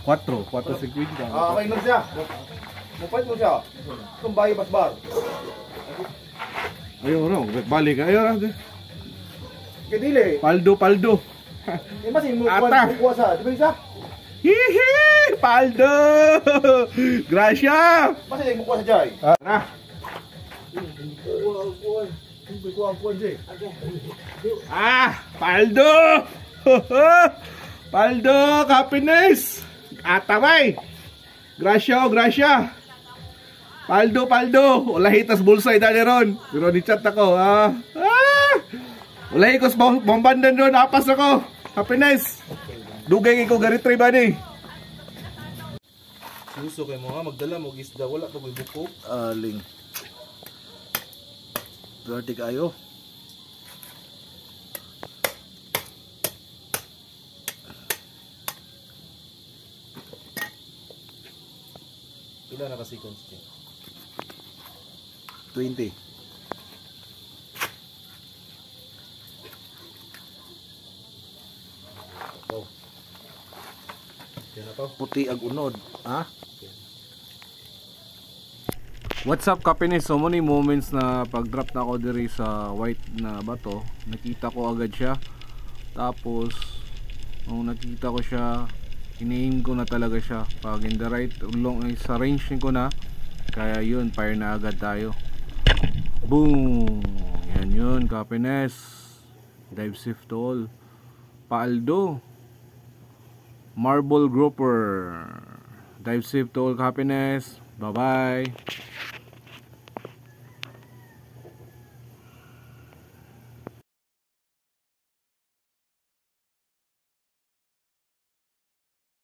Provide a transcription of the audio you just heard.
4.50. Okay na siya. Mupait mo siya. Tumbay basbar. Ayaw raw, balik ayaw raw. Kadili. Paldo. Masin mo Ata. kuha sa, di ba isa? Hihi! Paldo! Gracia! Masin mo kuha sa jay. Tara. Kuha jay. Paldo! Paldo! Happiness! Atabay! Gracia! Paldo! Wala hitas bulsay dali ron. Pero ni chat ako, ha? Wala hikos bombandan doon. Apas ako. Happiness! Dugay ko garitry ba ni? Suso kay mo ha, magdala mo isda, wala pa may buko. Aling. Berarti kayo. Pila na ka seconds niya? 20. Oh. Yan na to. Puti ag unod, ha? What's up, Kapinis? So many moments na pag-drop na ako diri sa white na bato, nakita ko agad siya. Tapos nung nakita ko siya, ini-aim ko na talaga siya. Pag in the right long sa range ko na, kaya yun, fire na agad tayo. Boom! Yan yun, Kapinis. Dive safe to all. Paldo. Marble grouper. Dive safe to all, Happiness. Bye bye.